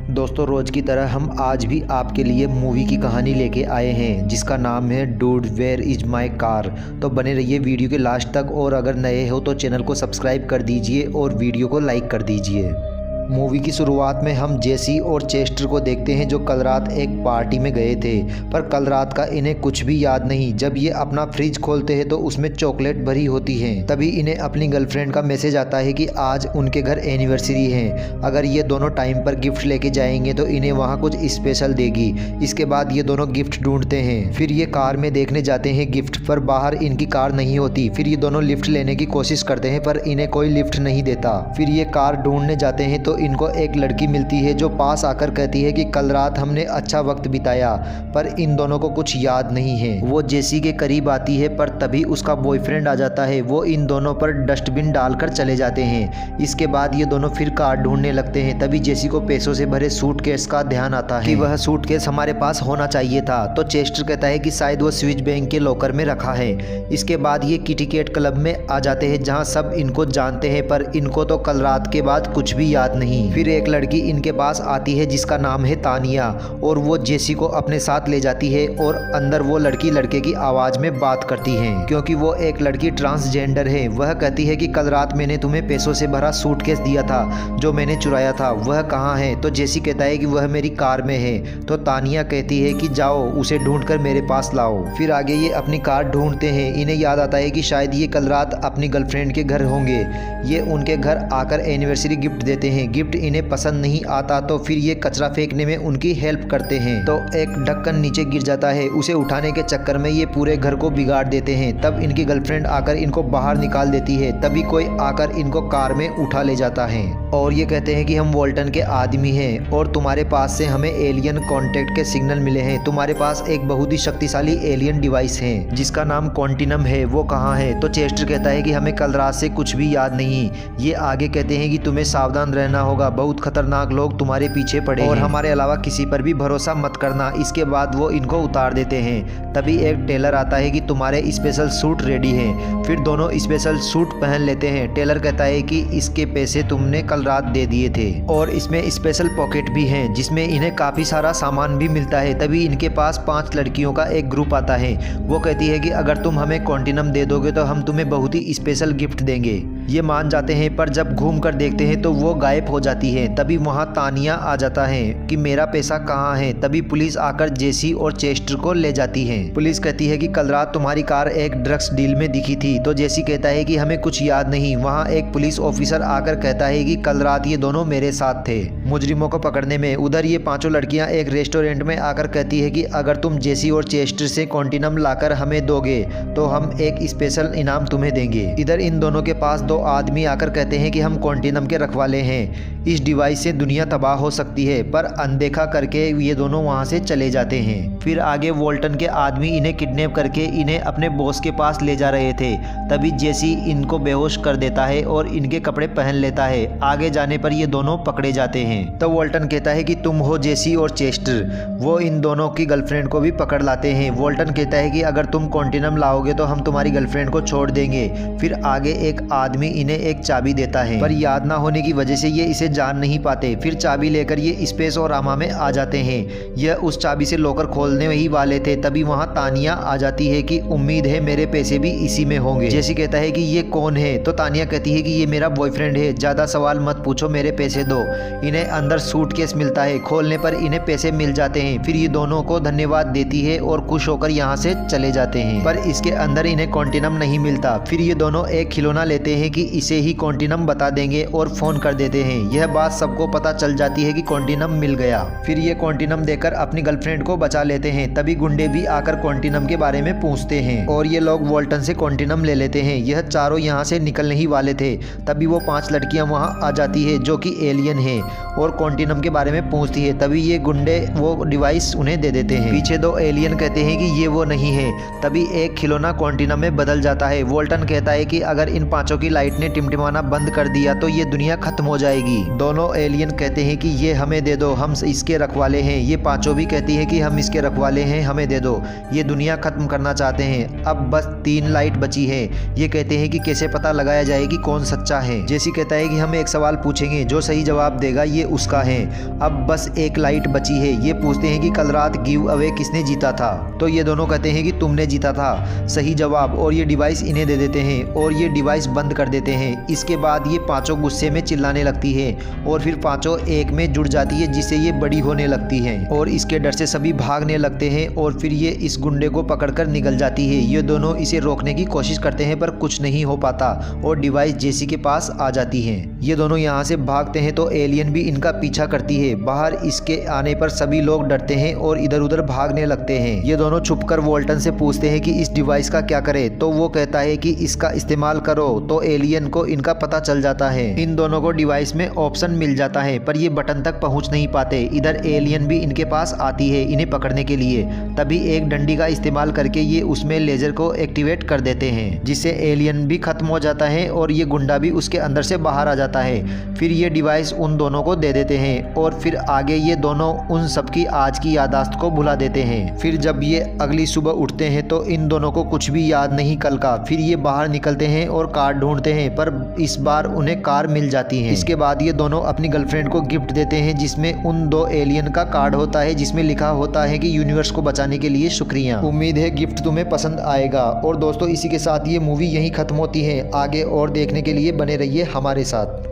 दोस्तों रोज़ की तरह हम आज भी आपके लिए मूवी की कहानी लेके आए हैं जिसका नाम है dude where is my car. तो बने रहिए वीडियो के लास्ट तक और अगर नए हो तो चैनल को सब्सक्राइब कर दीजिए और वीडियो को लाइक कर दीजिए। मूवी की शुरुआत में हम जेसी और चेस्टर को देखते हैं जो कल रात एक पार्टी में गए थे, पर कल रात का इन्हें कुछ भी याद नहीं। जब ये अपना फ्रिज खोलते हैं तो उसमें चॉकलेट भरी होती है। तभी इन्हें अपनी गर्लफ्रेंड का मैसेज आता है कि आज उनके घर एनिवर्सरी है, अगर ये दोनों टाइम पर गिफ्ट लेके जाएंगे तो इन्हें वहाँ कुछ स्पेशल देगी। इसके बाद ये दोनों गिफ्ट ढूंढते हैं। फिर ये कार में देखने जाते हैं गिफ्ट, पर बाहर इनकी कार नहीं होती। फिर ये दोनों लिफ्ट लेने की कोशिश करते हैं पर इन्हें कोई लिफ्ट नहीं देता। फिर ये कार ढूंढने जाते हैं तो इनको एक लड़की मिलती है जो पास आकर कहती है कि कल रात हमने अच्छा वक्त बिताया, पर इन दोनों को कुछ याद नहीं है। वो जेसी के करीब आती है पर तभी उसका बॉयफ्रेंड आ जाता है। वो इन दोनों पर डस्टबिन डालकर चले जाते हैं। इसके बाद ये दोनों फिर कार ढूंढने लगते हैं। तभी जेसी को पैसों से भरे सूटकेस का ध्यान आता है कि वह सूटकेस हमारे पास होना चाहिए था। तो चेस्टर कहता है कि शायद वो स्विस बैंक के लॉकर में रखा है। इसके बाद ये किटी कैट क्लब में आ जाते हैं जहाँ सब इनको जानते हैं, पर इनको तो कल रात के बाद कुछ भी याद नहीं। फिर एक लड़की इनके पास आती है जिसका नाम है तानिया, और वो जेसी को अपने साथ ले जाती है और अंदर वो लड़की लड़के की आवाज में बात करती है क्योंकि वो एक लड़की ट्रांसजेंडर है। वह कहती है कि कल रात मैंने तुम्हें पैसों से भरा सूटकेस दिया था जो मैंने चुराया था, वह कहाँ है? तो जेसी कहता है कि वह मेरी कार में है। तो तानिया कहती है कि जाओ उसे ढूंढकर मेरे पास लाओ। फिर आगे ये अपनी कार ढूंढते हैं। इन्हें याद आता है कि शायद ये कल रात अपनी गर्लफ्रेंड के घर होंगे। ये उनके घर आकर एनिवर्सरी गिफ्ट देते हैं। गिफ्ट इन्हें पसंद नहीं आता तो फिर ये कचरा फेंकने में उनकी हेल्प करते हैं। तो एक ढक्कन नीचे गिर जाता है, उसे उठाने के चक्कर में ये पूरे घर को बिगाड़ देते हैं। तब इनकी गर्लफ्रेंड आकर इनको बाहर निकाल देती है। तभी कोई आकर इनको कार में उठा ले जाता है और ये कहते हैं कि हम वोल्टन के आदमी हैं और तुम्हारे पास से हमें एलियन कांटेक्ट के सिग्नल मिले हैं। तुम्हारे पास एक बहुत ही शक्तिशाली एलियन डिवाइस है जिसका नाम कॉन्टिनम है, वो कहाँ है? तो चेस्टर कहता है कि हमें कल रात से कुछ भी याद नहीं। ये आगे कहते हैं कि तुम्हें सावधान रहना होगा, बहुत खतरनाक लोग तुम्हारे पीछे पड़े और हमारे अलावा किसी पर भी भरोसा मत करना। इसके बाद वो इनको उतार देते हैं। तभी एक टेलर आता है कि तुम्हारे स्पेशल सूट रेडी है। फिर दोनों स्पेशल सूट पहन लेते हैं। टेलर कहता है कि इसके पैसे तुमने कल रात दे दिए थे और इसमें स्पेशल पॉकेट भी है जिसमें इन्हें काफी सारा सामान भी मिलता है। तभी इनके पास 5 लड़कियों का एक ग्रुप आता है। वो कहती है कि अगर तुम हमें कॉन्टिनम दे दोगे तो हम तुम्हें बहुत ही स्पेशल गिफ्ट देंगे। ये मान जाते हैं, पर जब घूम कर देखते हैं तो वो गायब हो जाती है। तभी वहाँ तानिया आ जाता है कि मेरा पैसा कहाँ है? तभी पुलिस आकर जेसी और चेस्टर को ले जाती है। पुलिस कहती है कि कल रात तुम्हारी कार एक ड्रग्स डील में दिखी थी। तो जेसी कहता है कि हमें कुछ याद नहीं। वहाँ एक पुलिस ऑफिसर आकर कहता है कि कल रात ये दोनों मेरे साथ थे मुजरिमों को पकड़ने में। उधर ये 5 लड़कियां एक रेस्टोरेंट में आकर कहती है कि अगर तुम जेसी और चेस्टर से कॉन्टिनम लाकर हमें दोगे तो हम एक स्पेशल इनाम तुम्हें देंगे। इधर इन दोनों के पास 2 आदमी आकर कहते हैं कि हम कॉन्टिनम के रखवाले हैं, इस डिवाइस से दुनिया तबाह हो सकती है, पर अनदेखा करके ये दोनों वहां से चले जाते हैं। फिर आगे वोल्टन के आदमी इन्हें किडनैप करके इन्हें अपने बॉस के पास ले जा रहे थे। तभी जेसी इनको बेहोश कर देता है और इनके कपड़े पहन लेता है। आगे जाने पर ये दोनों पकड़े जाते हैं। तो वोल्टन कहता है कि तुम हो जेसी और चेस्टर। वो इन दोनों की गर्लफ्रेंड को भी पकड़ लाते हैं। वोल्टन कहता है कि अगर तुम कॉन्टिनम लाओगे तो हम तुम्हारी गर्लफ्रेंड को छोड़ देंगे। फिर आगे एक आदमी इन्हें एक चाबी देता है, पर याद ना होने की वजह से ये इसे जान नहीं पाते। फिर चाबी लेकर ये स्पेस और रामा में आ जाते हैं। यह उस चाबी से लॉकर खोलने ही वाले थे। तभी वहाँ तानिया आ जाती है कि उम्मीद है मेरे पैसे भी इसी में होंगे। जेसी कहता है कि ये कौन है? तो तानिया कहती है कि ये मेरा बॉयफ्रेंड है, ज्यादा सवाल मत पूछो, मेरे पैसे दो। इन्हें अंदर सूटकेस मिलता है। खोलने पर इन्हें पैसे मिल जाते हैं। फिर ये दोनों को धन्यवाद देती है और खुश होकर यहाँ से चले जाते हैं, पर इसके अंदर इन्हें कॉन्टिनम नहीं मिलता। फिर ये दोनों एक खिलौना लेते हैं कि इसे ही कॉन्टिनम बता देंगे और फोन कर देते हैं। यह बात सबको पता चल जाती है कि कॉन्टिनम मिल गया। फिर ये कॉन्टिनम देकर अपनी गर्लफ्रेंड को बचा लेते हैं। तभी गुंडे भी आकर कॉन्टिनम के बारे में पूछते हैं और ये लोग वोल्टन से कॉन्टिनम ले लेते हैं। यह चारों यहाँ से निकलने ही वाले थे। तभी वो 5 लड़कियां वहाँ आ जाती है जो कि एलियन है और कॉन्टिनम के बारे में पूछती है। तभी ये गुंडे वो डिवाइस उन्हें दे देते हैं। पीछे 2 एलियन कहते हैं कि ये वो नहीं है। तभी एक खिलौना कॉन्टिनम में बदल जाता है। वोल्टन कहता है कि अगर इन 5 की लाइट ने टिमटिमाना बंद कर दिया तो ये दुनिया खत्म हो जाएगी। दोनों एलियन कहते हैं कि ये हमें दे दो, हम इसके रखवाले हैं। ये पांचों भी कहती है कि हम इसके रखवाले हैं, हमें दे दो, ये दुनिया खत्म करना चाहते हैं। अब बस 3 लाइट बची है। ये कहते हैं कि कैसे पता लगाया जाए कि कौन सच्चा है। जेसी कहता है कि हम एक सवाल पूछेंगे, जो सही जवाब देगा ये उसका है। अब बस 1 लाइट बची है। ये पूछते हैं कि कल रात गिव अवे किसने जीता था। तो ये दोनों कहते हैं कि तुमने जीता था, सही जवाब। और ये डिवाइस इन्हें दे देते हैं और ये डिवाइस बंद कर देते हैं। इसके बाद ये पांचों गुस्से में चिल्लाने लगती है और फिर पांचों एक में जुड़ जाती है, जिससे ये बड़ी होने लगती है और इसके डर से सभी भागने लगते हैं और फिर ये इस गुंडे को पकड़कर निकल जाती है। ये दोनों इसे रोकने की कोशिश करते हैं पर कुछ नहीं हो पाता और डिवाइस जेसी के पास आ जाती है। ये दोनों यहाँ से भागते हैं तो एलियन भी इनका पीछा करती है। बाहर इसके आने पर सभी लोग डरते हैं और इधर उधर भागने लगते हैं। ये दोनों छुपकर वोल्टन से पूछते हैं कि इस डिवाइस का क्या करें, तो वो कहता है कि इसका इस्तेमाल करो। तो एलियन को इनका पता चल जाता है। इन दोनों को डिवाइस में ऑप्शन मिल जाता है पर ये बटन तक पहुंच नहीं पाते। इधर एलियन भी इनके पास आती है इन्हें पकड़ने के लिए। तभी एक डंडी का इस्तेमाल करके ये उसमें लेजर को एक्टिवेट कर देते हैं, जिससे एलियन भी खत्म हो जाता है और ये गुंडा भी उसके अंदर से बाहर आ जाता है। फिर ये डिवाइस उन दोनों को दे देते हैं और फिर आगे ये दोनों उन सबकी आज की याददाश्त को भुला देते हैं। फिर जब ये अगली सुबह उठते हैं तो इन दोनों को कुछ भी याद नहीं कल का। फिर ये बाहर निकलते हैं और कार ढूंढते हैं पर इस बार उन्हें कार मिल जाती है। इसके बाद ये दोनों अपनी गर्लफ्रेंड को गिफ्ट देते हैं, जिसमें उन 2 एलियन का कार्ड होता है जिसमें लिखा होता है कि यूनिवर्स को बचाने के लिए शुक्रिया। उम्मीद है गिफ्ट तुम्हें पसंद आएगा। और दोस्तों इसी के साथ ये मूवी यहीं खत्म होती है। आगे और देखने के लिए बने रहिए हमारे साथ।